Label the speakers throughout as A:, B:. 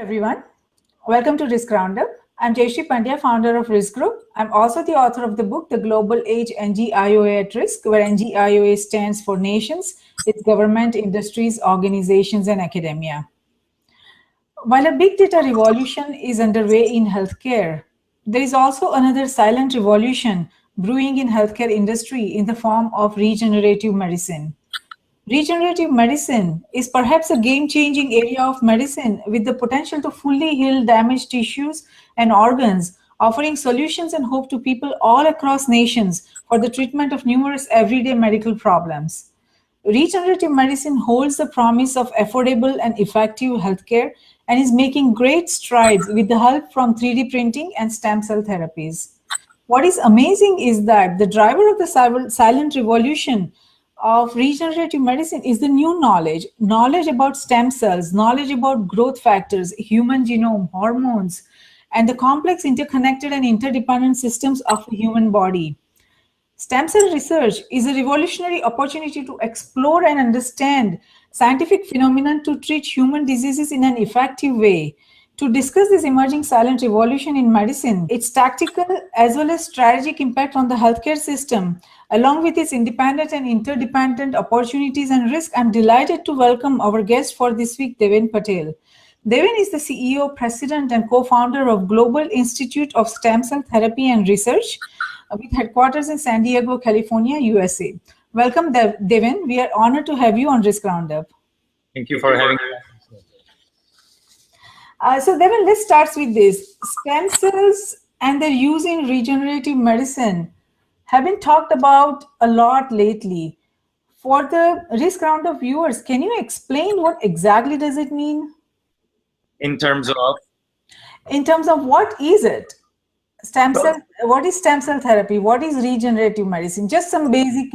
A: everyone. Welcome to Risk Roundup. I'm Jayashree Pandya, founder of Risk Group. I'm also the author of the book, The Global Age NGIOA at Risk, where NGIOA stands for nations, its government, industries, organizations, and academia. While a big data revolution is underway in healthcare, there is also another silent revolution brewing in healthcare industry in the form of regenerative medicine. Regenerative medicine is perhaps a game-changing area of medicine with the potential to fully heal damaged tissues and organs, offering solutions and hope to people all across nations for the treatment of numerous everyday medical problems. Regenerative medicine holds the promise of affordable and effective healthcare and is making great strides with the help from 3D printing and stem cell therapies. What is amazing is that the driver of the silent revolution of regenerative medicine is the new knowledge about stem cells, knowledge about growth factors, human genome, hormones, and the complex interconnected and interdependent systems of the human body. Stem cell research is a revolutionary opportunity to explore and understand scientific phenomena to treat human diseases in an effective way. To discuss this emerging silent revolution in medicine, its tactical as well as strategic impact on the healthcare system, along with its independent and interdependent opportunities and risks, I'm delighted to welcome our guest for this week, Deven Patel. Deven is the CEO, President, and co-founder of Global Institute of Stem Cell Therapy and Research, with headquarters in San Diego, California, USA. Welcome, Deven. We are honored to have you on Risk Roundup.
B: Thank you for having me.
A: So Deven, let's start with this. Stem cells and their use in regenerative medicine have been talked about a lot lately. For the Risk Roundup viewers, can you explain what exactly does it mean?
B: In terms of?
A: In terms of what is it? What is stem cell therapy? What is regenerative medicine? Just some basic,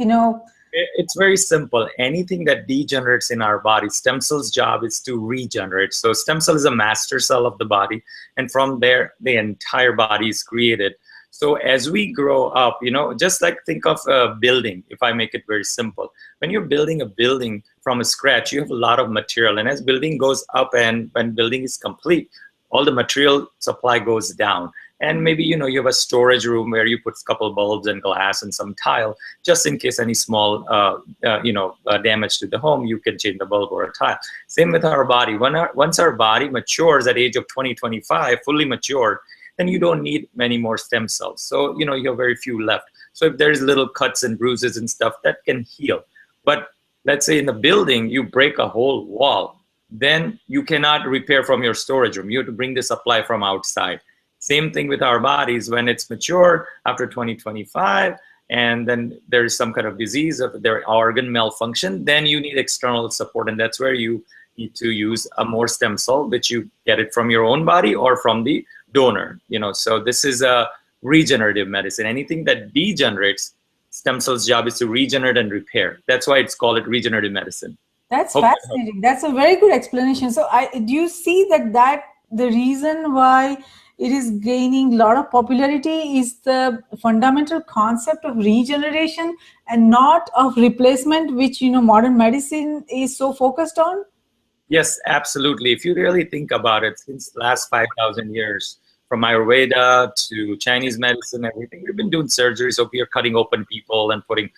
B: It's very simple. Anything that degenerates in our body, stem cells' job is to regenerate. So stem cell is a master cell of the body, and from there, the entire body is created. So as we grow up, just like think of a building, if I make it very simple. When you're building a building from scratch, you have a lot of material. And as building goes up and when building is complete, all the material supply goes down. And maybe, you have a storage room where you put a couple of bulbs and glass and some tile, just in case any small, damage to the home, you can change the bulb or a tile. Same with our body. Once our body matures at age of 20, 25, fully matured, then you don't need many more stem cells. So, you have very few left. So if there's little cuts and bruises and stuff, that can heal. But let's say in the building, you break a whole wall, then you cannot repair from your storage room. You have to bring the supply from outside. Same thing with our bodies. When it's matured after 2025, and then there's some kind of disease of their organ malfunction, then you need external support. And that's where you need to use a more stem cell, which you get it from your own body or from the donor. So this is a regenerative medicine. Anything that degenerates, stem cells' job is to regenerate and repair. That's why it's called regenerative medicine.
A: That's fascinating. That's a very good explanation. So do you see that the reason why it is gaining a lot of popularity is the fundamental concept of regeneration and not of replacement, which modern medicine is so focused on?
B: Yes, absolutely. If you really think about it, since the last 5,000 years, from Ayurveda to Chinese medicine, everything, we've been doing surgery. So we are cutting open people and putting,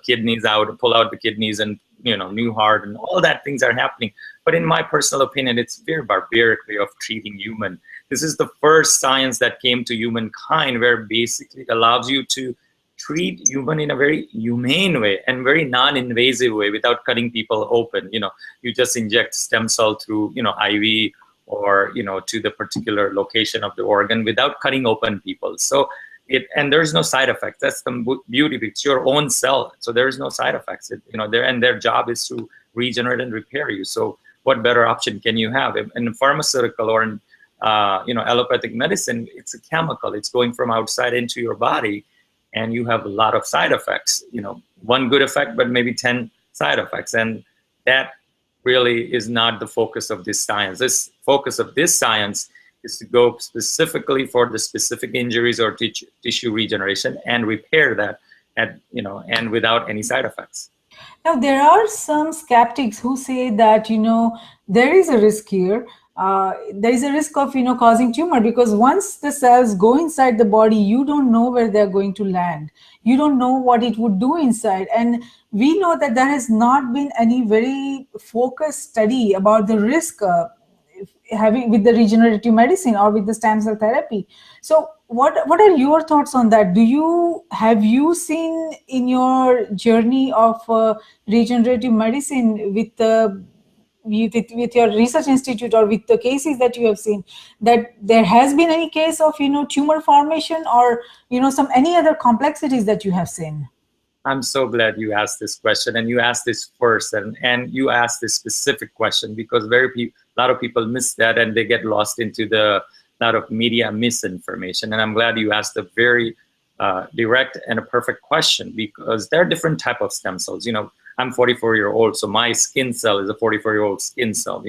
B: kidneys out, pull out the kidneys and, new heart and all that things are happening. But in my personal opinion, it's very barbaric way of treating human. This is the first science that came to humankind where basically it allows you to treat human in a very humane way and very non-invasive way without cutting people open. You just inject stem cell through, IV or, to the particular location of the organ without cutting open people. So and there's no side effects. That's the beauty. It's your own cell. So there's no side effects. Their job is to regenerate and repair you. So what better option can you have? In pharmaceutical or in, allopathic medicine, it's a chemical. It's going from outside into your body, and you have a lot of side effects. One good effect, but maybe 10 side effects. And that really is not the focus of this science. This focus of this science is to go specifically for the specific injuries or tissue regeneration and repair that, and without any side effects.
A: Now, there are some skeptics who say that, there is a risk here there is a risk of causing tumor, because once the cells go inside the body, you don't know where they're going to land. You don't know what it would do inside. And we know that there has not been any very focused study about the risk having with the regenerative medicine or with the stem cell therapy. So what are your thoughts on that? Have you seen in your journey of regenerative medicine with your research institute, or with the cases that you have seen, that there has been any case of tumor formation, or some any other complexities that you have seen?
B: I'm so glad you asked this question, and you asked this first, and you asked this specific question because a lot of people miss that, and they get lost into the lot of media misinformation. And I'm glad you asked a very direct and a perfect question, because there are different type of stem cells. I'm 44-year-old, so my skin cell is a 44-year-old skin cell.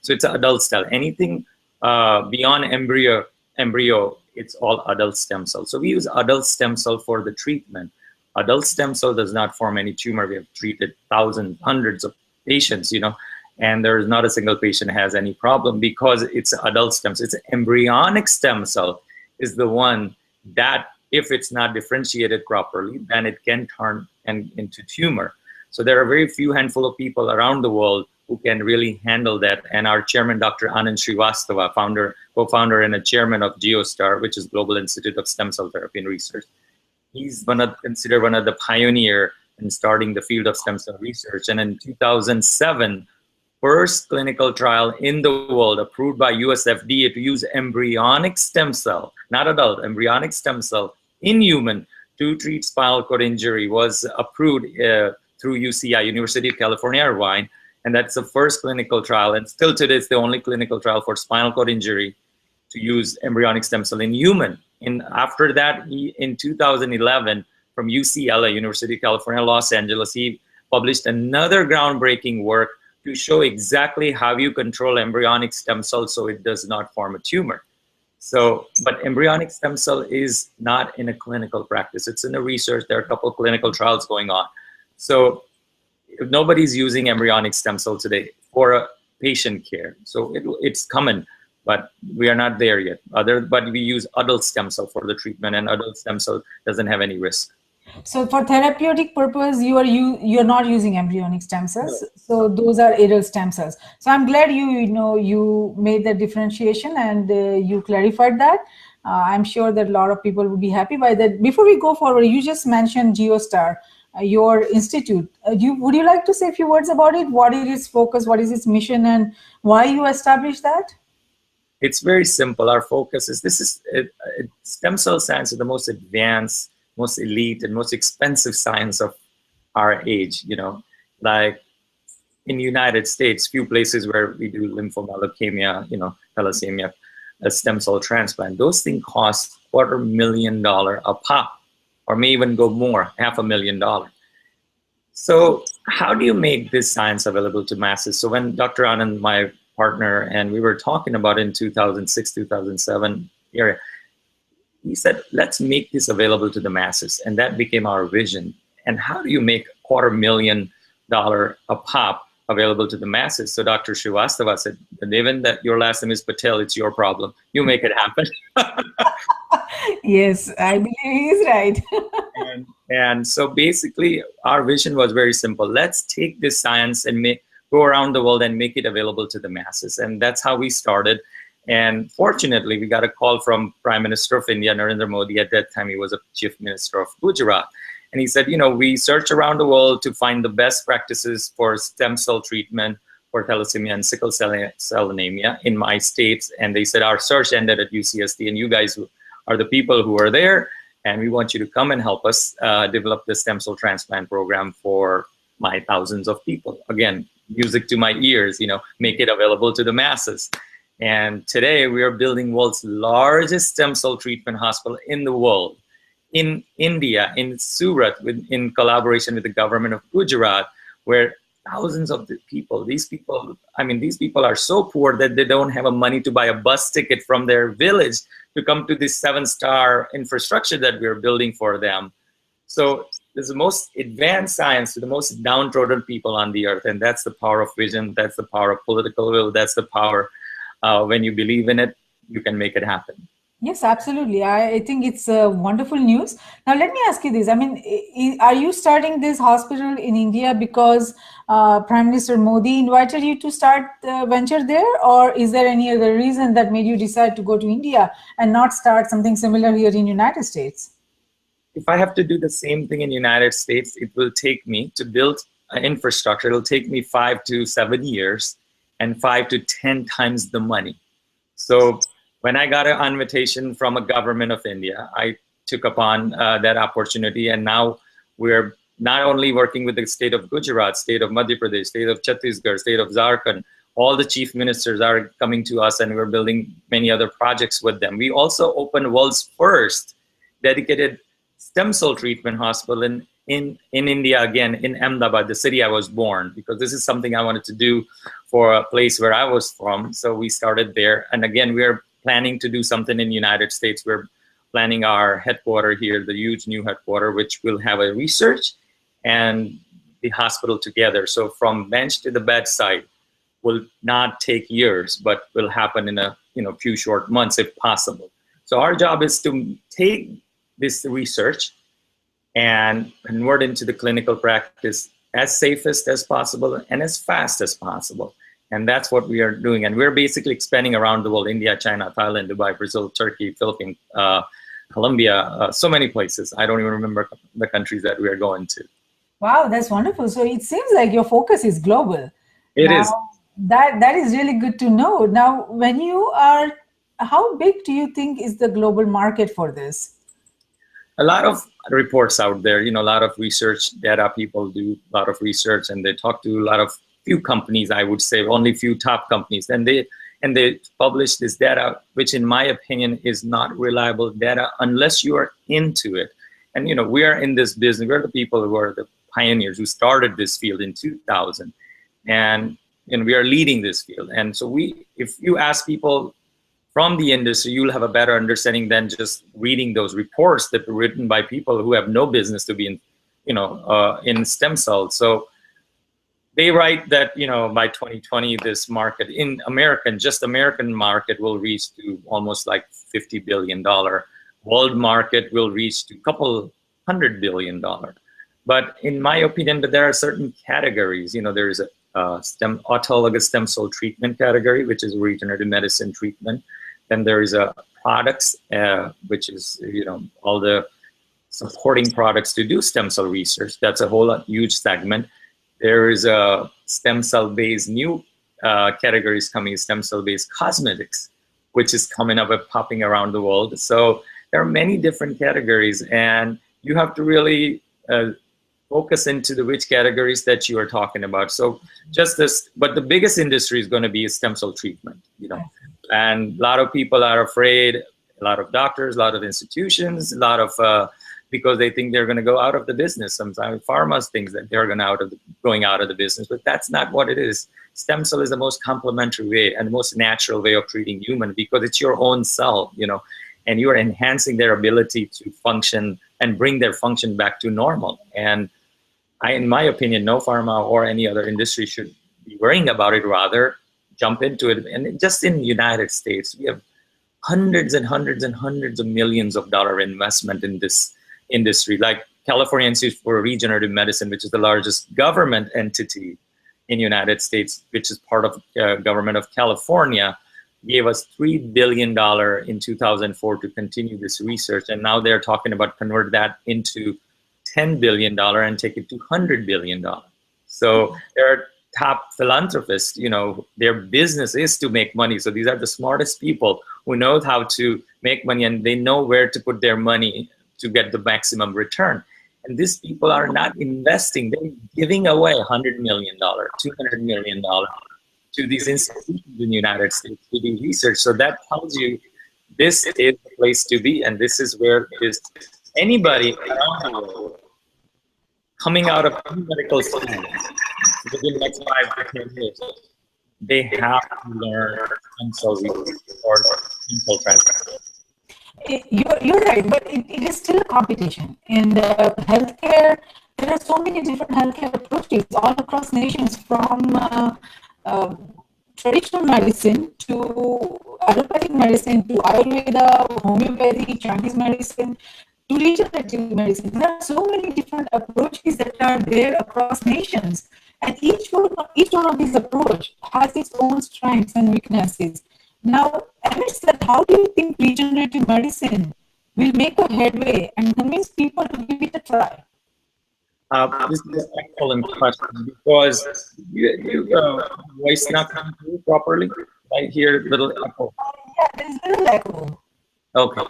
B: So it's an adult cell. Anything beyond embryo, it's all adult stem cells. So we use adult stem cell for the treatment. Adult stem cell does not form any tumor. We have treated thousands, hundreds of patients, and there is not a single patient has any problem because it's adult stem cell. It's embryonic stem cell is the one that, if it's not differentiated properly, then it can turn into tumor. So there are very few handful of people around the world who can really handle that. And our chairman, Dr. Anand Srivastava, co-founder and a chairman of GeoStar, which is Global Institute of Stem Cell Therapy and Research, he's considered one of the pioneer in starting the field of stem cell research. And in 2007, first clinical trial in the world approved by US FDA to use embryonic stem cell, not adult, embryonic stem cell in human to treat spinal cord injury was approved through UCI, University of California, Irvine. And that's the first clinical trial. And still today, it's the only clinical trial for spinal cord injury to use embryonic stem cell in human. And after that, in 2011, from UCLA, University of California, Los Angeles, he published another groundbreaking work to show exactly how you control embryonic stem cells so it does not form a tumor. So, but embryonic stem cell is not in a clinical practice. It's in a research. There are a couple of clinical trials going on. So nobody's using embryonic stem cell today for a patient care. So it's common, but we are not there yet. But we use adult stem cell for the treatment, and adult stem cell doesn't have any risk.
A: So for therapeutic purpose, you're not using embryonic stem cells. No. So those are adult stem cells. So I'm glad you made that differentiation, and you clarified that. I'm sure that a lot of people will be happy by that. Before we go forward, you just mentioned GeoStar, your institute. Would you like to say a few words about it? What is its focus? What is its mission, and why you established that?
B: It's very simple. Our focus is stem cell science is the most advanced, most elite, and most expensive science of our age. Like in the United States, few places where we do lymphoma, leukemia, thalassemia, a stem cell transplant. Those things cost $250,000 a pop, or may even go more, $500,000. So how do you make this science available to masses? So when Dr. Anand, my partner, and we were talking about in 2006, 2007 area, he said, let's make this available to the masses. And that became our vision. And how do you make $250,000 a pop available to the masses? So Dr. Srivastava said, Devin, that your last name is Patel, it's your problem. You make it happen.
A: Yes, I believe he's right.
B: and so basically our vision was very simple. Let's take this science and go around the world and make it available to the masses. And that's how we started. And fortunately, we got a call from Prime Minister of India, Narendra Modi. At that time, he was a Chief Minister of Gujarat. And he said, we search around the world to find the best practices for stem cell treatment for thalassemia and sickle cell anemia in my states. And they said, our search ended at UCSD, and you guys are the people who are there. And we want you to come and help us develop the stem cell transplant program for my thousands of people. Again, music to my ears, make it available to the masses. And today we are building world's largest stem cell treatment hospital in the world, in India, in Surat, in collaboration with the government of Gujarat, where thousands of these people are so poor that they don't have money to buy a bus ticket from their village to come to this 7-star infrastructure that we're building for them. So this is the most advanced science to the most downtrodden people on the earth. And that's the power of vision. That's the power of political will. That's the power when you believe in it, you can make it happen.
A: Yes, absolutely. I think it's wonderful news. Now, let me ask you this. I mean, are you starting this hospital in India because Prime Minister Modi invited you to start the venture there, or is there any other reason that made you decide to go to India and not start something similar here in United States?
B: If I have to do the same thing in United States, it will take me to build an infrastructure. It'll take me 5 to 7 years and 5 to 10 times the money. So when I got an invitation from a government of India, I took upon that opportunity, and now we're not only working with the state of Gujarat, state of Madhya Pradesh, state of Chhattisgarh, state of Jharkhand. All the chief ministers are coming to us, and we're building many other projects with them. We also opened world's first dedicated stem cell treatment hospital in India, again, in Ahmedabad, the city I was born, because this is something I wanted to do for a place where I was from. So we started there. And again, we're planning to do something in the United States. We're planning our headquarters here, the huge new headquarters, which will have a research and the hospital together. So from bench to the bedside will not take years, but will happen in a few short months if possible. So our job is to take this research and convert into the clinical practice as safest as possible and as fast as possible. And that's what we are doing. And we're basically expanding around the world: India, China, Thailand, Dubai, Brazil, Turkey, Philippines, Colombia, so many places. I don't even remember the countries that we are going to.
A: Wow, that's wonderful. So it seems like your focus is global.
B: It is.
A: That is really good to know. Now, when you are, how big do you think is the global market for this?
B: A lot of reports out there, a lot of research data people do, a lot of research, and they talk to a lot of few companies, I would say, only few top companies. And they publish this data, which in my opinion is not reliable data unless you are into it. And, we are in this business. We're the people who are the pioneers who started this field in 2000. And we are leading this field. And so if you ask people from the industry, you'll have a better understanding than just reading those reports that were written by people who have no business to be in stem cells. So they write that by 2020 this market in American market will reach to almost like $50 billion. World market will reach to a couple $100 billion. But in my opinion, that there are certain categories. There is a autologous stem cell treatment category, which is regenerative medicine treatment. Then there is a products, which is all the supporting products to do stem cell research. That's a whole huge segment. There is a stem cell based new categories coming, stem cell based cosmetics, which is coming up and popping around the world. So there are many different categories, and you have to really focus into which categories that you are talking about. So but the biggest industry is going to be stem cell treatment, and a lot of people are afraid, a lot of doctors, a lot of institutions, a lot of, because they think they're going to go out of the business. Sometimes pharma thinks that they're going out of the business, but that's not what it is. Stem cell is the most complementary way and the most natural way of treating human, because it's your own cell, and you are enhancing their ability to function and bring their function back to normal. And in my opinion, no pharma or any other industry should be worrying about it, rather jump into it. And just in the United States, we have hundreds and hundreds and hundreds of millions of dollars investment in this industry. Like California Institute for Regenerative Medicine, which is the largest government entity in the United States, which is part of government of California, gave us $3 billion in 2004 to continue this research. And now they're talking about convert that into $10 billion and take it to $100 billion. So there are top philanthropists, their business is to make money. So these are the smartest people who know how to make money, and they know where to put their money to get the maximum return. And these people are not investing, they're giving away $100 million, $200 million to these institutions in the United States to do research. So that tells you this is the place to be, and this is where it is. Anybody around the world coming out of medical science within the next 5 to 10 years, they have to learn stem cell research or stem cell transplant.
A: You're right, but it is still a competition. In healthcare, there are so many different healthcare approaches all across nations, from traditional medicine to allopathic medicine to Ayurveda, homeopathy, Chinese medicine, to regenerative medicine. There are so many different approaches that are there across nations, and each one of these approaches has its own strengths and weaknesses. Now, amidst that, how do you think regenerative medicine will make a headway and convince people to give it a try?
B: This is an excellent question because voice not coming through properly. I hear little echo.
A: Yeah, there's a little echo.
B: Okay.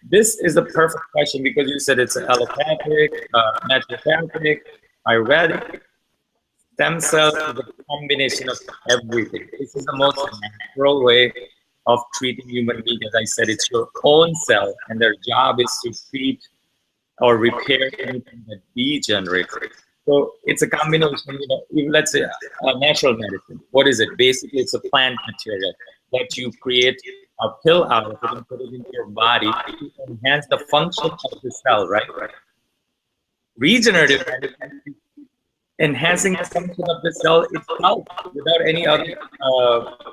B: This is a perfect question because you said it's allopathic, naturopathic, Ayurvedic. Stem cells is a combination of everything. This is the most natural way of treating human beings. As I said, it's your own cell, and their job is to treat or repair anything that degenerates. So it's a combination, let's say natural medicine. What is it? Basically, it's a plant material that you create a pill out of it and put it into your body to enhance the function of the cell, right? Regenerative medicine is enhancing the function of the cell itself without any other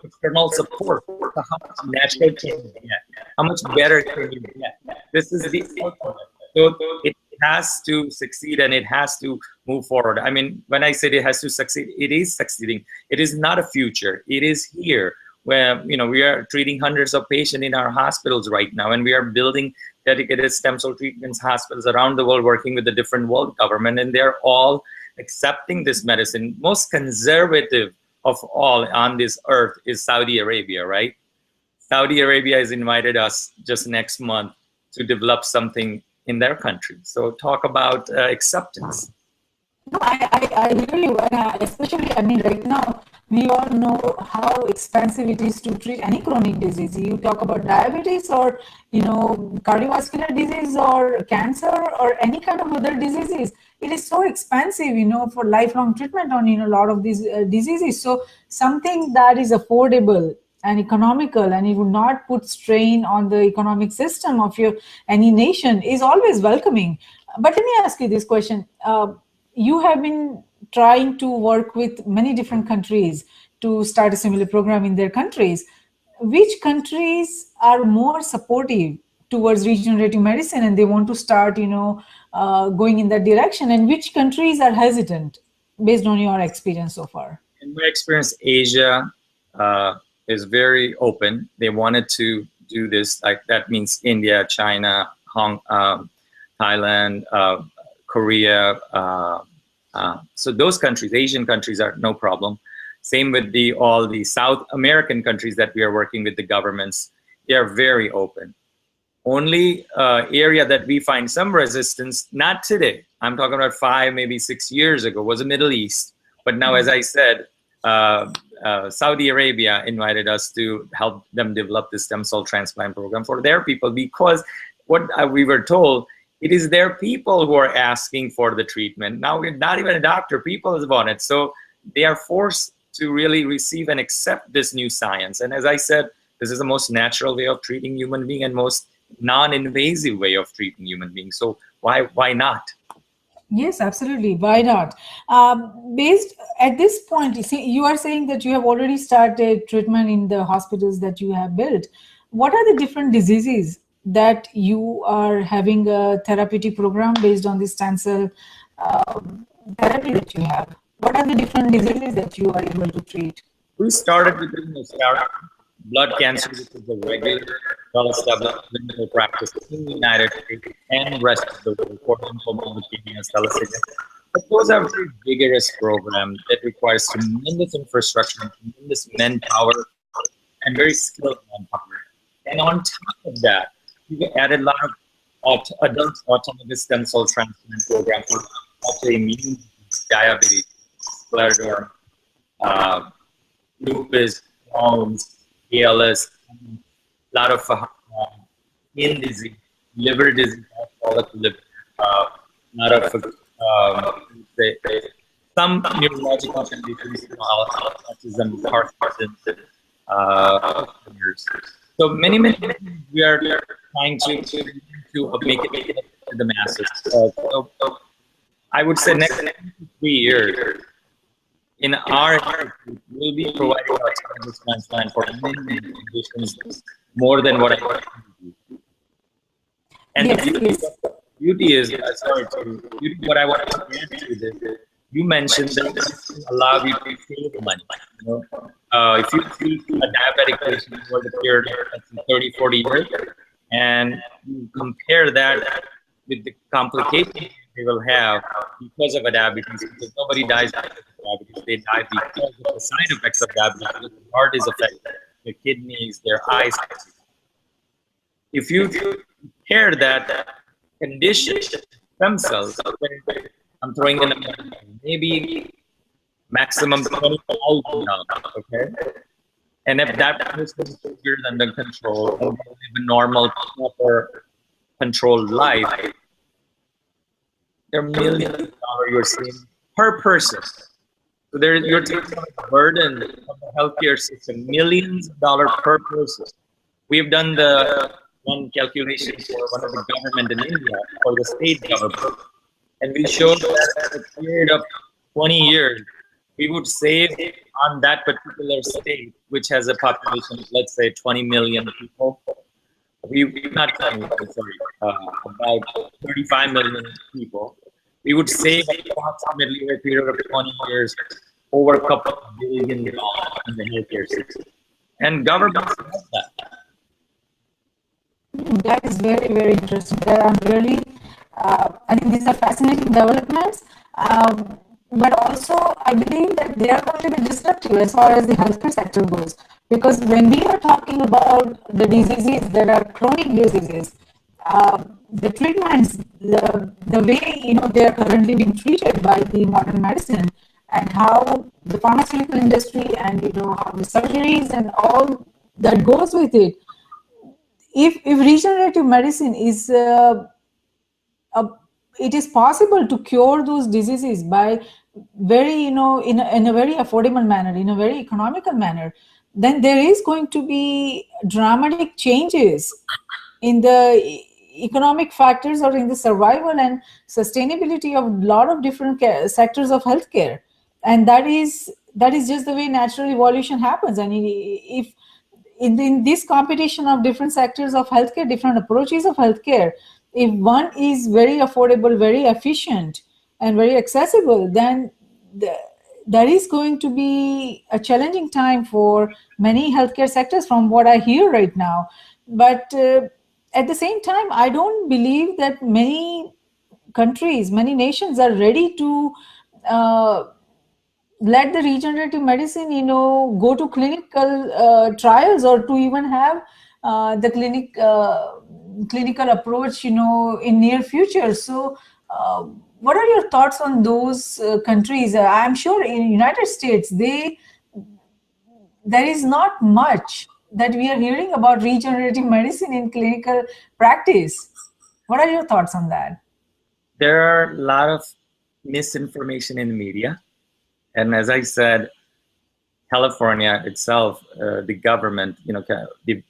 B: external support. So how much natural can you get? How much better can you get? This is the ultimate. So it has to succeed and it has to move forward. I mean, when I said it has to succeed, it is succeeding. It is not a future. It is here. Where we are treating hundreds of patients in our hospitals right now, and we are building dedicated stem cell treatments hospitals around the world, working with the different world government, and they're all accepting this medicine. Most conservative of all on this earth is Saudi Arabia, right? Saudi Arabia has invited us just next month to develop something in their country. So talk about acceptance.
A: No, I hear you, and especially, I mean, right now, we all know how expensive it is to treat any chronic disease. You talk about diabetes or, cardiovascular disease or cancer or any kind of other diseases. It is so expensive, for lifelong treatment on, a lot of these diseases. So something that is affordable and economical, and it would not put strain on the economic system of any nation is always welcoming. But let me ask you this question. You have been trying to work with many different countries to start a similar program in their countries. Which countries are more supportive towards regenerative medicine and they want to start, going in that direction? And which countries are hesitant based on your experience so far?
B: In my experience, Asia is very open. They wanted to do this. Like that means India, China, Thailand, Korea. So those countries, Asian countries, are no problem. Same with all the South American countries that we are working with the governments. They are very open. Only area that we find some resistance, not today, I'm talking about 5, maybe 6 years ago, was the Middle East. But now, as I said, Saudi Arabia invited us to help them develop the stem cell transplant program for their people, because what we were told, it is their people who are asking for the treatment. Now, not even a doctor, people is on it. So they are forced to really receive and accept this new science. And as I said, this is the most natural way of treating human being and most non-invasive way of treating human beings. So why not?
A: Yes, absolutely. Why not? Based at this point, you are saying that you have already started treatment in the hospitals that you have built. What are the different diseases that you are having a therapeutic program based on the stem cell therapy that you have? What are the different diseases that you are able to treat?
B: We started with blood cancer, which is a regular, well-established clinical practice in the United States and rest of the world for lymphoma, leukemia, thalassemia. But those are very vigorous programs that requires tremendous infrastructure, tremendous manpower, and very skilled manpower. And on top of that, we've added a lot of adult autonomous stem cell transplant programs for autoimmune disease, diabetes, scleroderma, lupus, Crohn's, ALS, a lot of skin disease, liver disease, alcoholic liver, a lot of some neurological conditions, autism, Parkinson's, so many we are trying to make it to the masses. So I would say next 3 years, in our institute, will be providing autologous transplant for many conditions more than what I can do. And
A: Yes,
B: the
A: yes.
B: beauty is, what I want to add to this, you mentioned that this will allow you to save money. You know, if you treat a diabetic patient over the period of let's say, 30, 40 years, and you compare that with the complications they will have because of a diabetes, because nobody dies because of diabetes, they die because of the side effects of diabetes. The heart is affected, the kidneys, their eyes. If you compare that condition, stem cells, I'm throwing in maybe maximum 20,000 dollars, okay? And if that person is severe under control and they live a normal, proper, controlled life, there are millions of dollars you're saving per person. So you're taking on a burden of the healthcare system, millions of dollars per person. We've done the one calculation for one of the government in India, for the state government, and we showed that in a period of 20 years, we would save on that particular state, which has a population of, let's say, 20 million people. Not 20 million, sorry, about 35 million people. We would save approximately over a period of 20 years over a couple of $1 billion in the healthcare system. And governments know that.
A: That is very, very interesting. There are really, I think these are fascinating developments. But also, I believe that they are going to be disruptive as far as the healthcare sector goes. Because when we are talking about the diseases that are chronic diseases, the treatments, the way they are currently being treated by the modern medicine, and how the pharmaceutical industry and how the surgeries and all that goes with it. If regenerative medicine is it is possible to cure those diseases by very in a very affordable manner, in a very economical manner, then there is going to be dramatic changes in the economic factors or in the survival and sustainability of a lot of different sectors of healthcare. And that is just the way natural evolution happens. And if in this competition of different sectors of healthcare, different approaches of healthcare, if one is very affordable, very efficient, and very accessible, then that is going to be a challenging time for many healthcare sectors from what I hear right now. But at the same time, I don't believe that many countries, many nations are ready to let the regenerative medicine, go to clinical trials, or to even have the clinical approach, in near future. So, what are your thoughts on those countries? I'm sure in United States, there is not much that we are hearing about regenerative medicine in clinical practice. What are your thoughts on that?
B: There are a lot of misinformation in the media. And as I said, California itself, the government, they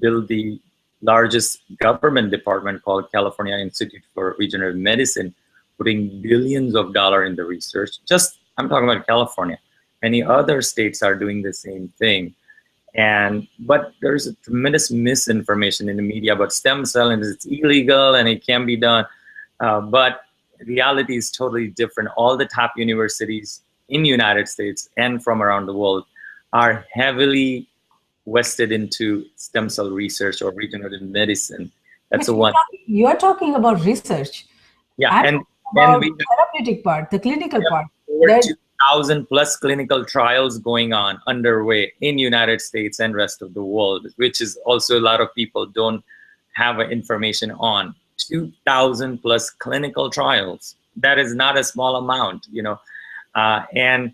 B: built the largest government department called California Institute for Regenerative Medicine, putting billions of dollars in the research. I'm talking about California. Many other states are doing the same thing. But there's a tremendous misinformation in the media about stem cell, and it's illegal and it can be done. But reality is totally different. All the top universities in the United States and from around the world are heavily vested into stem cell research or regenerative medicine. That's the one.
A: You are talking about research.
B: Yeah,
A: and the therapeutic part, the clinical part.
B: Over 2,000 plus clinical trials going on underway in the United States and rest of the world, which is also a lot of people don't have information on. 2,000 plus clinical trials. That is not a small amount, and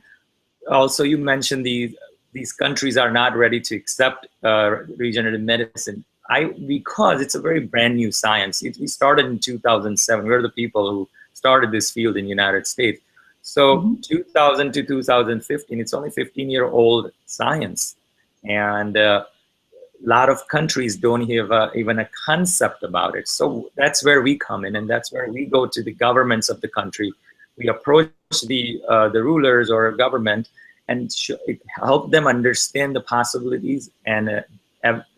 B: also you mentioned these countries are not ready to accept regenerative medicine. Because it's a very brand new science. We started in 2007. We're the people who started this field in the United States. So 2000 to 2015, it's only 15-year-old science. And a lot of countries don't have even a concept about it. So that's where we come in, and that's where we go to the governments of the country. We approach the rulers or government, and it helped them understand the possibilities and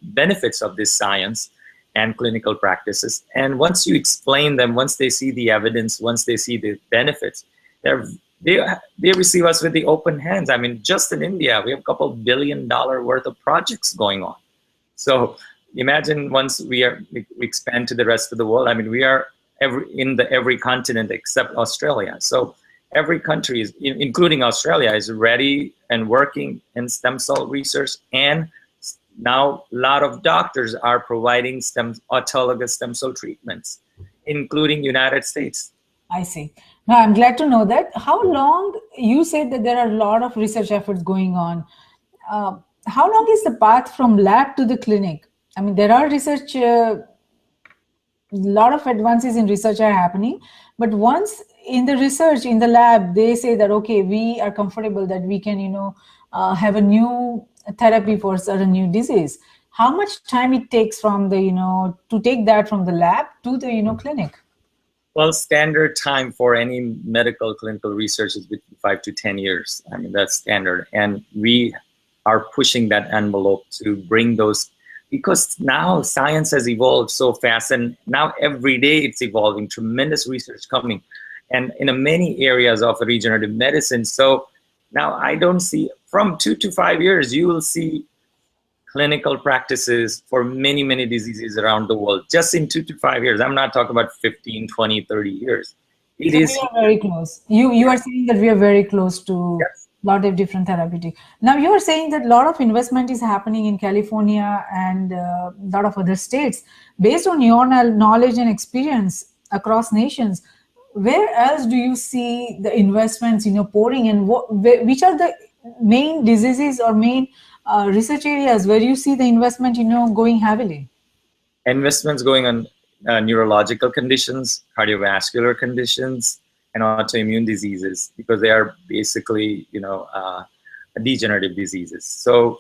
B: benefits of this science and clinical practices. And once you explain them, once they see the evidence, once they see the benefits, they receive us with the open hands. I mean, just in India, we have a couple $2 billion worth of projects going on. So imagine once we expand to the rest of the world. I mean, we are every continent except Australia. So every country, including Australia, is ready and working in stem cell research, and now a lot of doctors are providing autologous stem cell treatments, including United States.
A: I see. Now, I'm glad to know that. How long, you said that there are a lot of research efforts going on. How long is the path from lab to the clinic? I mean, there are research, a lot of advances in research are happening, but once in the research, in the lab, they say that, okay, we are comfortable that we can, have a new therapy for a new disease. How much time it takes from the, to take that from the lab to the, clinic?
B: Well, standard time for any medical clinical research is between 5 to 10 years. I mean, that's standard. And we are pushing that envelope to bring those, because now science has evolved so fast, and now every day it's evolving, tremendous research coming, and in many areas of regenerative medicine. So now I don't see, from 2 to 5 years, you will see clinical practices for many, many diseases around the world, just in 2 to 5 years. I'm not talking about 15, 20, 30 years. It
A: so
B: is.
A: we are very close. You are saying that we are very close to a lot of different therapeutic. Now you are saying that a lot of investment is happening in California and a lot of other states. Based on your knowledge and experience across nations, where else do you see the investments, pouring, and which are the main diseases or main research areas where you see the investment, going heavily?
B: Investments going on neurological conditions, cardiovascular conditions, and autoimmune diseases, because they are basically, degenerative diseases. So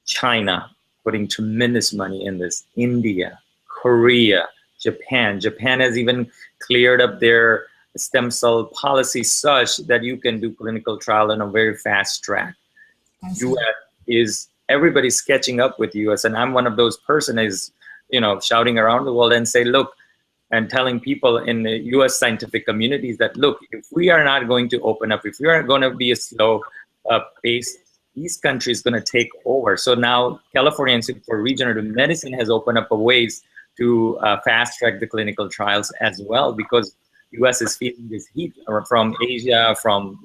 B: China putting tremendous money in this, India, Korea, Japan. Japan has even cleared up their stem cell policy such that you can do clinical trial in a very fast track. US is, everybody's catching up with US, and I'm one of those persons shouting around the world and say, look, and telling people in the US scientific communities that, look, if we are not going to open up, if we are going to be a slow pace, these countries going to take over. So now California Institute for Regenerative Medicine has opened up a ways to fast track the clinical trials as well, because US is feeling this heat from Asia, from,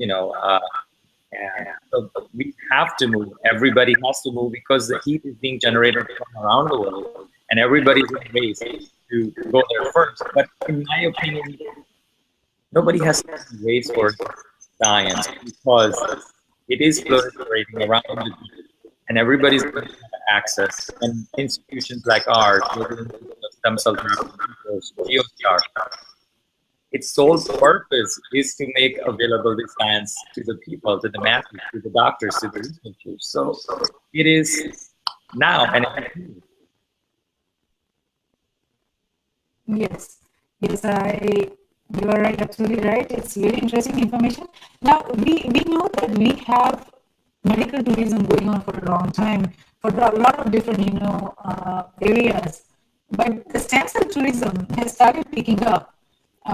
B: so we have to move. Everybody has to move, because the heat is being generated from around the world, and everybody's in race to go there first. But in my opinion, nobody has to race for science, because it is proliferating around the world, and everybody's going to have access. And institutions like ours, stem cell therapy, GeoStar, its sole purpose is to make available the science to the people, to the masses, to the doctors, to the researchers. So it is now. And
A: yes, you are right, absolutely right. It's very interesting information. Now we know that we have medical tourism going on for a long time for a lot of different areas, but the stem cell tourism has started picking up.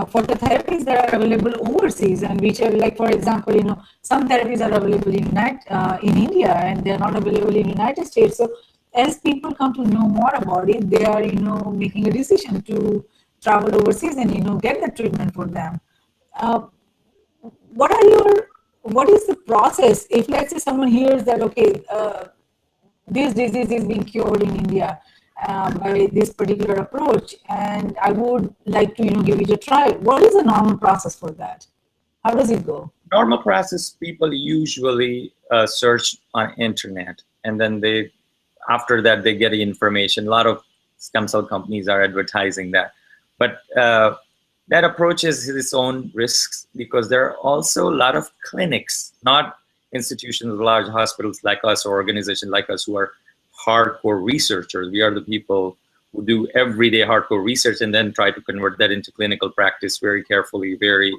A: For the therapies that are available overseas, and which are, like, for example, some therapies are available in India and they are not available in United States. So as people come to know more about it, they are making a decision to travel overseas and get the treatment for them. What is the process if, let's say, someone hears that, okay, this disease is being cured in India by this particular approach, and I would like to give it a try? What is the normal process for that? How does it go?
B: Normal process, people usually search on internet, and then after that they get information. A lot of stem cell companies are advertising that, but that approach has its own risks, because there are also a lot of clinics, not institutions, large hospitals like us or organizations like us, who are hardcore researchers. We are the people who do everyday hardcore research and then try to convert that into clinical practice very carefully, very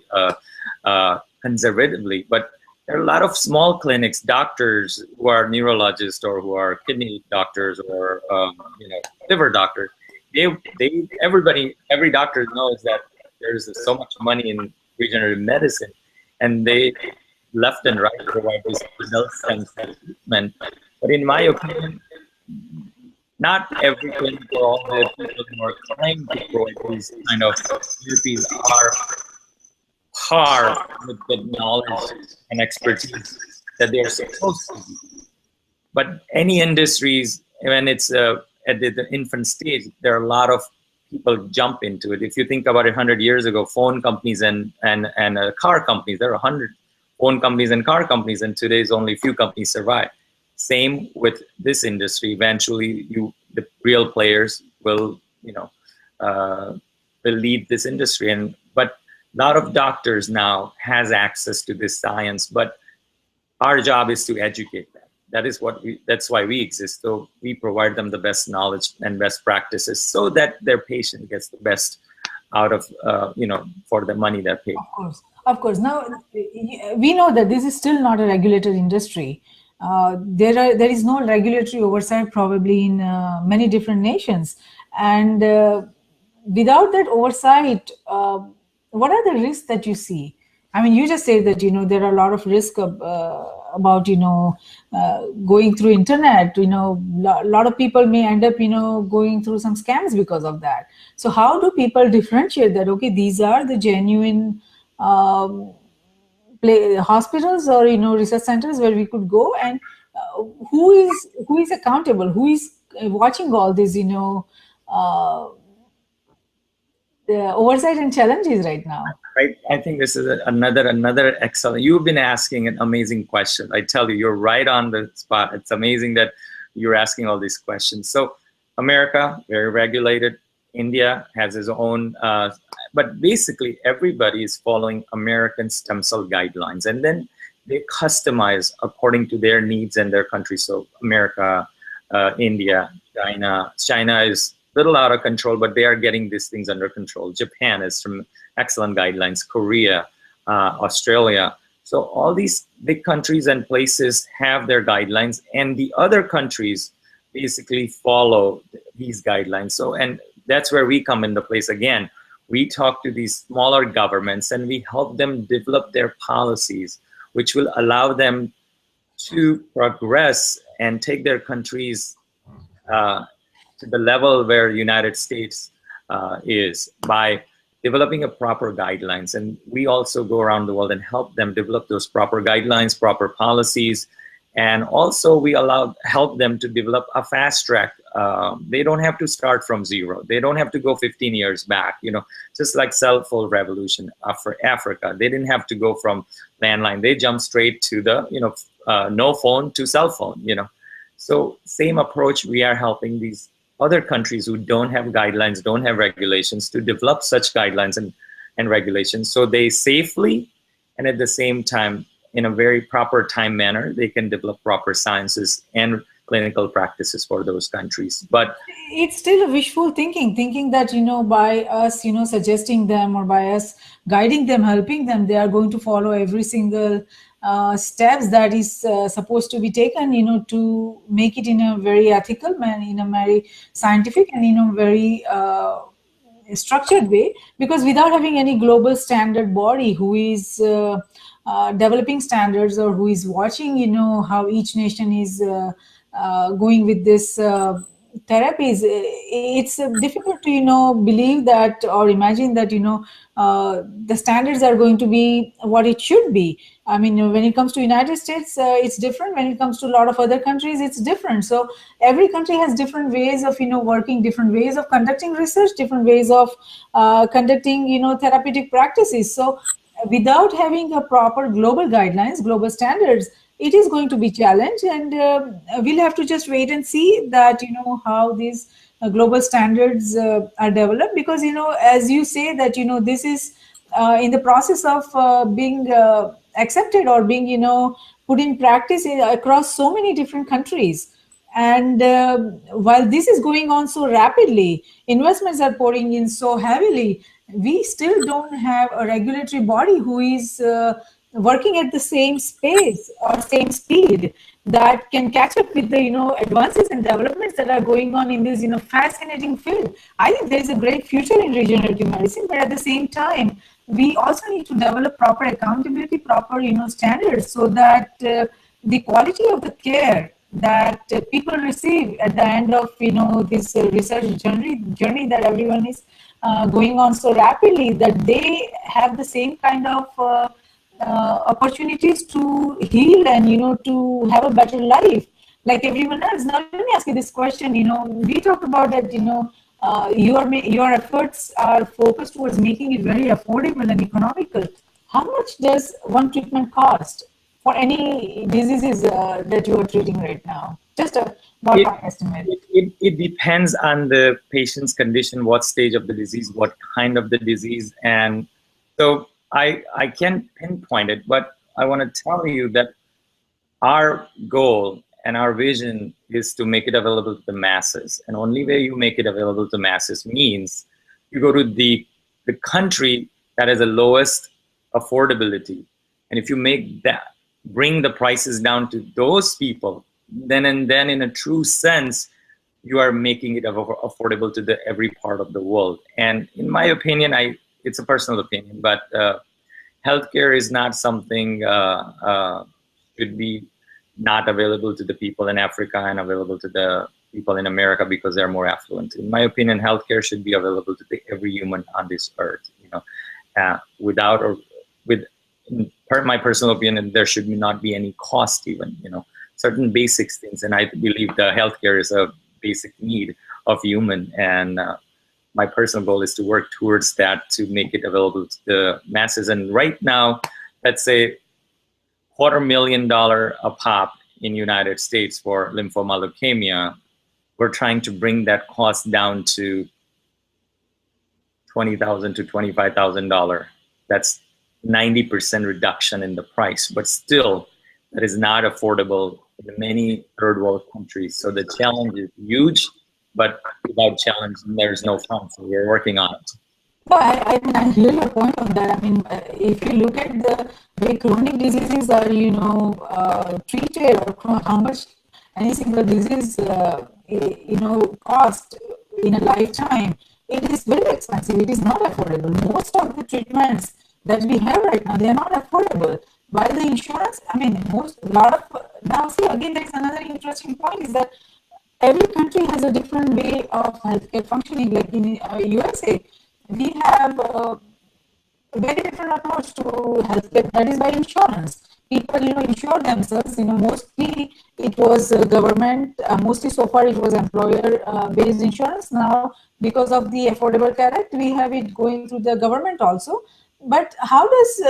B: conservatively. But there are a lot of small clinics, doctors who are neurologists or who are kidney doctors or liver doctors. Every doctor knows that there's so much money in regenerative medicine, and they left and right provide this results and treatment. But in my opinion, not every clinic or all the people who are trying to provide these kind of therapies are hard with the knowledge and expertise that they are supposed to be. But any industries, when it's at the infant stage, there are a lot of people jump into it. If you think about it, 100 years ago, phone companies and car companies, there are 100 phone companies and car companies, and today's only a few companies survive. Same with this industry. Eventually, the real players will lead this industry. But a lot of doctors now has access to this science, but our job is to educate them. That's why we exist. So we provide them the best knowledge and best practices so that their patient gets the best out of, for the money they're paid.
A: Of course. Now, we know that this is still not a regulated industry. There is no regulatory oversight probably in many different nations. And without that oversight, what are the risks that you see? I mean, you just say that, there are a lot of risk about, going through internet, a lot of people may end up, going through some scams because of that. So how do people differentiate that, okay, these are the genuine hospitals or, research centers where we could go, and who is accountable, who is watching all this, the oversight and challenges right now?
B: Right. I think this is another excellent. You've been asking an amazing question. I tell you, you're right on the spot. It's amazing that you're asking all these questions. So America, very regulated. India has its own, but basically everybody is following American stem cell guidelines, and then they customize according to their needs and their country. So America, India, China is a little out of control, but they are getting these things under control. Japan has some excellent guidelines, Korea, Australia. So all these big countries and places have their guidelines, and the other countries basically follow these guidelines. So, and that's where we come into place again. We talk to these smaller governments and we help them develop their policies, which will allow them to progress and take their countries to the level where United States is by developing a proper guidelines. And we also go around the world and help them develop those proper guidelines, proper policies. And also we help them to develop a fast track. They don't have to start from zero. They don't have to go 15 years back, just like cell phone revolution for Africa. They didn't have to go from landline. They jumped straight to the, no phone to cell phone, So same approach, we are helping these other countries who don't have guidelines, don't have regulations, to develop such guidelines and regulations so they safely and at the same time in a very proper time manner, they can develop proper sciences and clinical practices for those countries. But
A: it's still a wishful thinking that, by us, suggesting them or by us guiding them, helping them, they are going to follow every single steps that is supposed to be taken, to make it in a very ethical manner, in a very scientific and in a very structured way. Because without having any global standard body who is developing standards or who is watching, how each nation is going with this therapies, it's difficult to believe that or imagine that the standards are going to be what it should be. I mean, when it comes to United States, it's different. When it comes to a lot of other countries, it's different. So every country has different ways of working, different ways of conducting research, different ways of conducting therapeutic practices. So without having a proper global guidelines, global standards, it is going to be challenged, and we'll have to just wait and see that how these global standards are developed. Because as you say that this is in the process of being accepted or being put in practice across so many different countries. And while this is going on so rapidly, investments are pouring in so heavily, we still don't have a regulatory body who is working at the same space or same speed that can catch up with the advances and developments that are going on in this fascinating field. I think there is a great future in regenerative medicine, but at the same time we also need to develop proper accountability, proper standards, so that the quality of the care that people receive at the end of this research journey that everyone is going on so rapidly, that they have the same kind of opportunities to heal and to have a better life like everyone else. Now let me ask you this question. We talked about that your efforts are focused towards making it very affordable and economical. How much does one treatment cost for any diseases that you are treating right now? Just a ballpark estimate.
B: It depends on the patient's condition, what stage of the disease, what kind of the disease. And so I can't pinpoint it, but I want to tell you that our goal and our vision is to make it available to the masses. And only way you make it available to masses means you go to the country that has the lowest affordability. And if you make that, bring the prices down to those people, then in a true sense, you are making it affordable to every part of the world. And in my opinion, it's a personal opinion, but healthcare is not something should be not available to the people in Africa and available to the people in America because they're more affluent. In my opinion, healthcare should be available to every human on this earth. Without or with, my personal opinion, there should not be any cost even. Certain basic things, and I believe the healthcare is a basic need of human. And my personal goal is to work towards that, to make it available to the masses. And right now, let's say $250,000 a pop in United States for lymphoma leukemia. We're trying to bring that cost down to $20,000 to $25,000. That's 90% reduction in the price, but still that is not affordable in many third world countries. So the challenge is huge, but without challenge, there's no fun. So we're working on it.
A: No, I hear your point on that. I mean, if you look at the way chronic diseases are, treated, or how much any single disease, cost in a lifetime, it is very expensive. It is not affordable. Most of the treatments that we have right now, they are not affordable. While the insurance, now see, again, there is another interesting point is that every country has a different way of healthcare functioning. Like in USA, we have a very different approach to healthcare, that is by insurance. People, insure themselves. Mostly it was government. Mostly so far it was employer-based insurance. Now, because of the Affordable Care Act, we have it going through the government also. But how does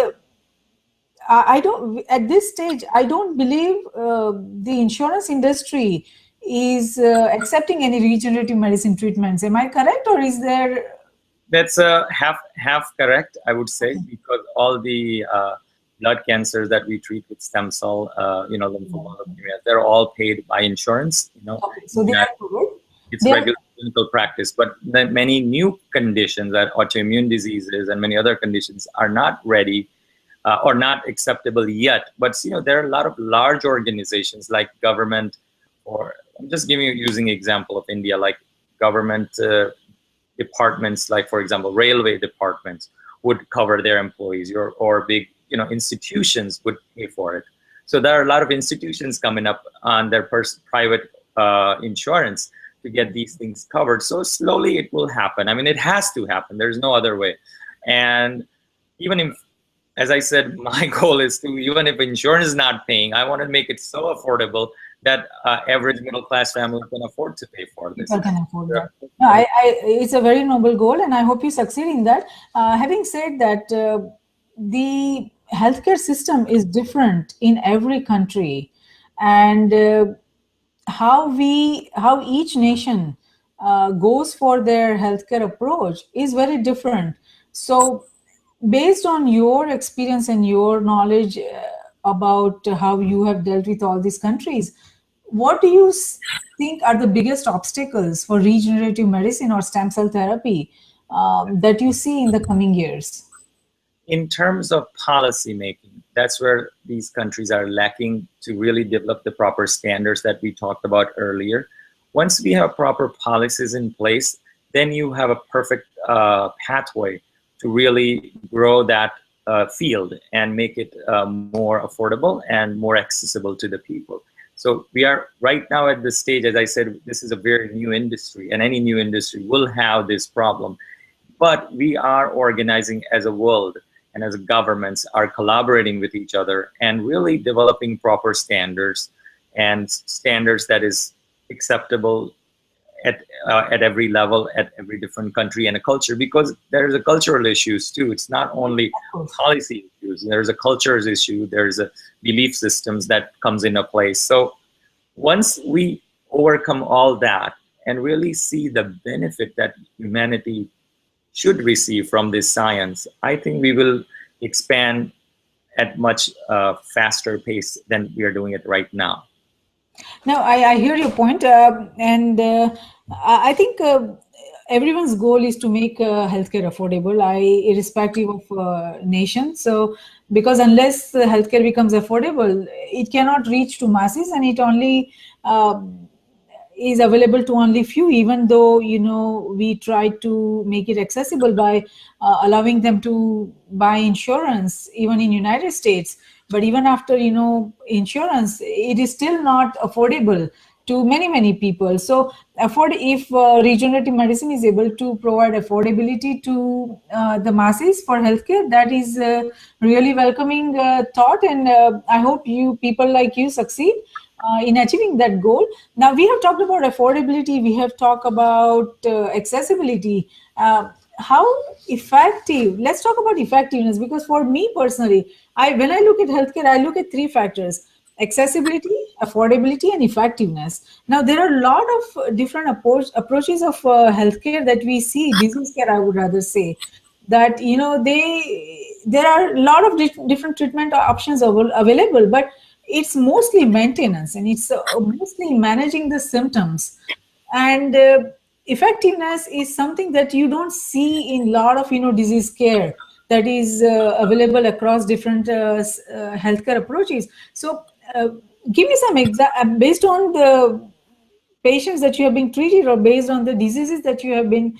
A: at this stage, I don't believe the insurance industry is accepting any regenerative medicine treatments. Am I correct, or is there?
B: That's half correct, I would say, because all the blood cancers that we treat with stem cell, lymphoma, they're all paid by insurance.
A: Okay, so they are covered.
B: It's regular clinical practice, but then many new conditions, that autoimmune diseases and many other conditions, are not ready or not acceptable yet. But there are a lot of large organizations like government, or I'm just using example of India, like government departments, like for example, railway departments would cover their employees, or big institutions would pay for it. So there are a lot of institutions coming up on their private insurance to get these things covered. So slowly it will happen. I mean, it has to happen. There's no other way. And even if, as I said, my goal is to, even if insurance is not paying, I want to make it so affordable that average middle class family can afford to pay for this.
A: People can afford that. No, it's a very noble goal, and I hope you succeed in that. Having said that, the healthcare system is different in every country, and how each nation goes for their healthcare approach is very different. So based on your experience and your knowledge about how you have dealt with all these countries, what do you think are the biggest obstacles for regenerative medicine or stem cell therapy that you see in the coming years?
B: In terms of policy making, that's where these countries are lacking to really develop the proper standards that we talked about earlier. Once we have proper policies in place, then you have a perfect pathway to really grow that field and make it more affordable and more accessible to the people. So we are right now at the stage, as I said, this is a very new industry, and any new industry will have this problem. But we are organizing as a world, and as governments are collaborating with each other and really developing proper standards, and standards that is acceptable at every level, at every different country and a culture, because there's a cultural issues too. It's not only policy issues. There's a cultures issue. There's a belief systems that comes into place. So once we overcome all that and really see the benefit that humanity should receive from this science, I think we will expand at much faster pace than we are doing it right now.
A: No, I hear your point, and I think everyone's goal is to make healthcare affordable, irrespective of nation. So, because unless healthcare becomes affordable, it cannot reach to masses, and it only is available to only few. Even though we try to make it accessible by allowing them to buy insurance, even in United States. But even after insurance, it is still not affordable to many people. So if regenerative medicine is able to provide affordability to the masses for healthcare, that is really welcoming thought, and I hope people like you succeed in achieving that goal. Now, we have talked about affordability, we have talked about accessibility. How effective? Let's talk about effectiveness, because for me personally, when I look at healthcare, I look at three factors: accessibility, affordability, and effectiveness. Now, there are a lot of different approaches of healthcare that we see, disease care, I would rather say, that there are a lot of different treatment options available, but it's mostly maintenance, and it's mostly managing the symptoms. And effectiveness is something that you don't see in a lot of disease care that is available across different healthcare approaches. So give me some based on the patients that you have been treated, or based on the diseases that you have been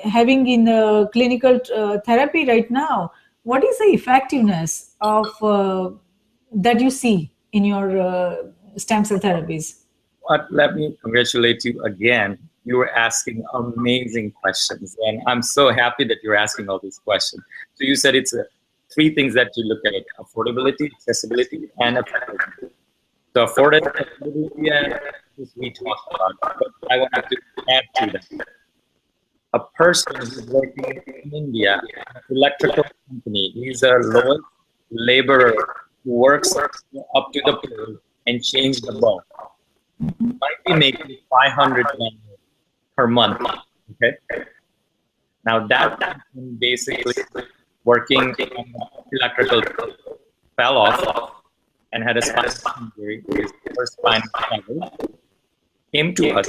A: having in clinical therapy right now, what is the effectiveness of that you see in your stem cell therapies?
B: But let me congratulate you again. You were asking amazing questions, and I'm so happy that you're asking all these questions. So you said it's three things that you look at: affordability, accessibility, and affordability. So affordability, and we talked about, but I want to add to that. A person who's working in India, an electrical company, he's a lowest laborer who works up to the pole and change the bulb. Might be making 500 per month. Okay. Now that basically working on the electrical fell off and had a spinal injury, his first spinal injury, came to us,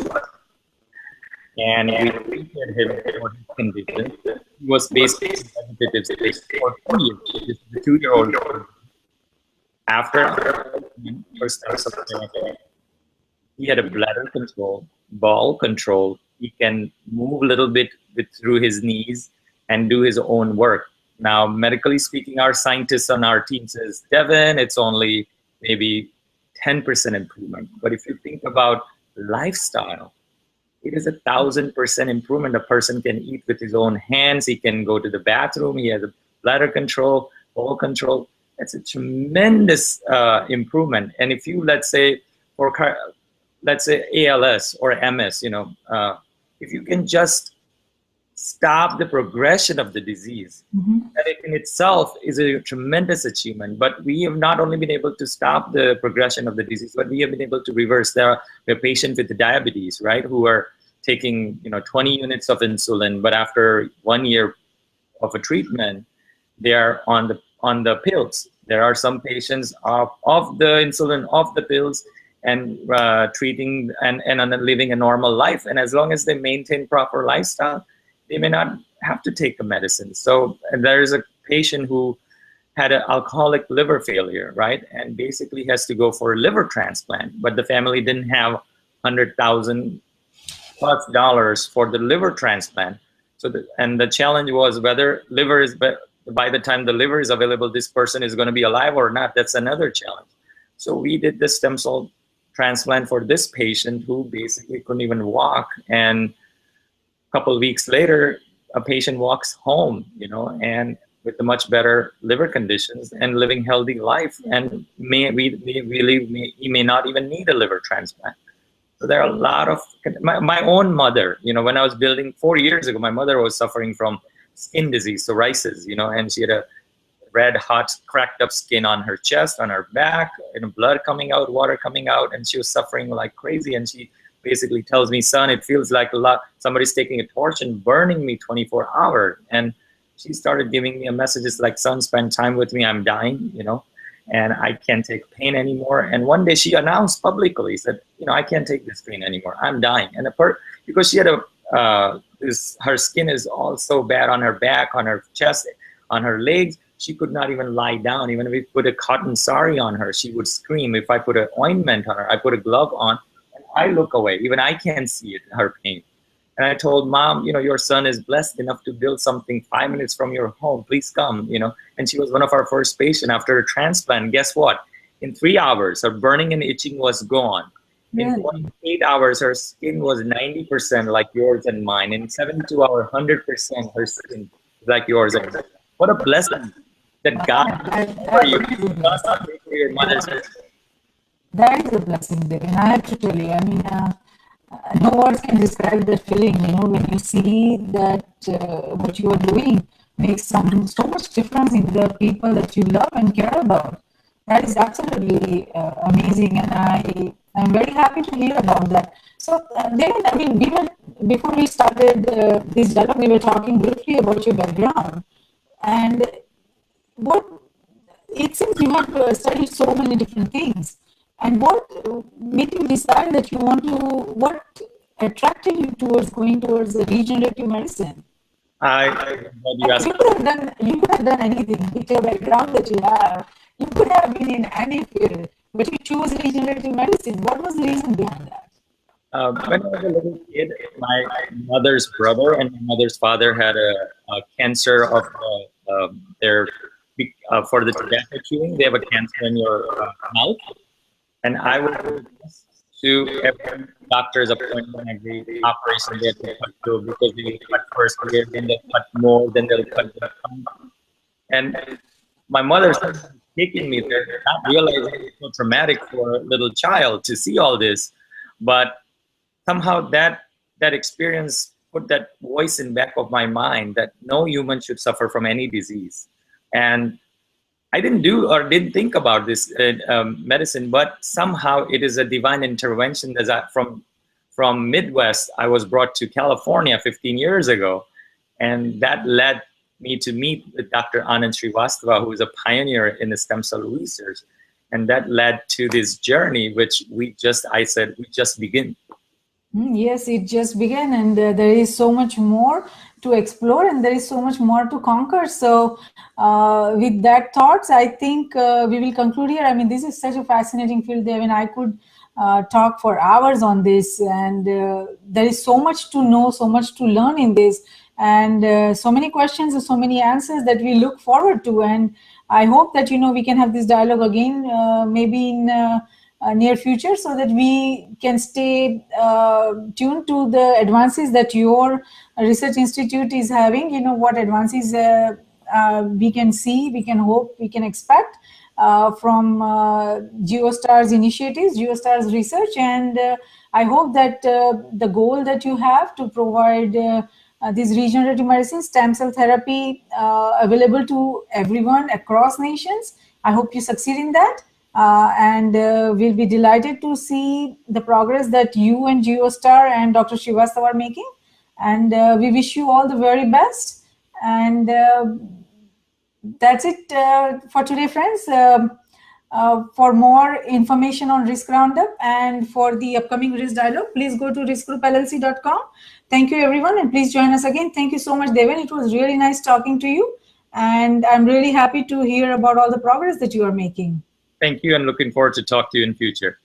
B: and we treated him for his condition. He was basically in vegetative state for 2 years. This is a 2-year-old. After first he had a bladder control, bowel control. He can move a little bit through his knees and do his own work. Now, medically speaking, our scientists on our team says, Devin, it's only maybe 10% improvement. But if you think about lifestyle, it is 1,000% improvement. A person can eat with his own hands. He can go to the bathroom. He has a bladder control, bowel control. That's a tremendous improvement. And if you, let's say ALS or MS, if you can just stop the progression of the disease, that in itself is a tremendous achievement. But we have not only been able to stop the progression of the disease, but we have been able to reverse. There are patients with diabetes, right, who are taking 20 units of insulin, but after 1 year of a treatment, they are on the pills. There are some patients off the insulin, off the pills, and treating and living a normal life. And as long as they maintain proper lifestyle, they may not have to take the medicine. So there is a patient who had an alcoholic liver failure, right? And basically has to go for a liver transplant. But the family didn't have $100,000+ for the liver transplant. So, and the challenge was whether liver is, by the time the liver is available, this person is going to be alive or not. That's another challenge. So we did the stem cell transplant for this patient who basically couldn't even walk. And a couple of weeks later, a patient walks home, and with a much better liver conditions and living healthy life, and he may not even need a liver transplant. So there are a lot of, my own mother, when I was building 4 years ago, my mother was suffering from skin disease, psoriasis, and she had a red hot cracked up skin on her chest, on her back, blood coming out, water coming out, and she was suffering like crazy. And she basically tells me, son, it feels like somebody's taking a torch and burning me 24 hours. And she started giving me messages like, son, spend time with me, I'm dying, and I can't take pain anymore. And one day she announced publicly, said, I can't take this pain anymore, I'm dying. And because she had her skin is all so bad on her back, on her chest, on her legs, she could not even lie down. Even if we put a cotton sari on her, she would scream. If I put an ointment on her, I put a glove on, and I look away. Even I can't see it, her pain. And I told mom, your son is blessed enough to build something 5 minutes from your home. Please come, And she was one of our first patients after a transplant. Guess what? In 3 hours, her burning and itching was gone.
A: Yeah.
B: In 48 hours, her skin was 90% like yours and mine. In 72 hours, 100% her skin is like yours and mine. What a blessing that God for you. Your mother's.
A: That is a blessing, Devin. I have to tell you. I mean, no words can describe that feeling. When you see that what you are doing makes so much difference in the people that you love and care about. That is absolutely amazing, and I'm very happy to hear about that. So, Devin, I mean, before we started this dialogue, we were talking briefly about your background, and it seems you have studied so many different things. And what made you decide that what attracted you towards going towards regenerative medicine? You could have done anything with your background that you have. You could have been in any field, but you chose regenerative medicine. What was the reason behind that?
B: When I was a little kid, my mother's brother and my mother's father had a cancer of for the tobacco chewing. They have a cancer in your mouth. And I would to every doctor's appointment, every operation they had to cut through, because they cut first here, then they cut more, then they'll cut the tongue. And my mother started taking me there, not realizing it's so traumatic for a little child to see all this. But somehow that experience put that voice in the back of my mind that no human should suffer from any disease. And I didn't think about this medicine, but somehow it is a divine intervention. From Midwest, I was brought to California 15 years ago, and that led me to meet with Dr. Anand Srivastava, who is a pioneer in the stem cell research, and that led to this journey, which we just begin.
A: Yes, it just began, and there is so much more to explore, and there is so much more to conquer. So with that thoughts, I think we will conclude here. I mean, this is such a fascinating field, Devin. I could talk for hours on this, and there is so much to know, so much to learn in this, and so many questions and so many answers that we look forward to. And I hope that we can have this dialogue again, maybe in near future, so that we can stay tuned to the advances that your research institute is having. What advances we can see, we can hope, we can expect from GeoStar's initiatives, GeoStar's research. And I hope that the goal that you have to provide this regenerative medicine, stem cell therapy available to everyone across nations, I hope you succeed in that. And we'll be delighted to see the progress that you and GeoStar and Dr. Srivastava are making. And we wish you all the very best. And that's it for today, friends. For more information on Risk Roundup and for the upcoming Risk Dialogue, please go to riskgroupllc.com. Thank you, everyone, and please join us again. Thank you so much, Devin. It was really nice talking to you. And I'm really happy to hear about all the progress that you are making.
B: Thank you, and looking forward to talk to you in future.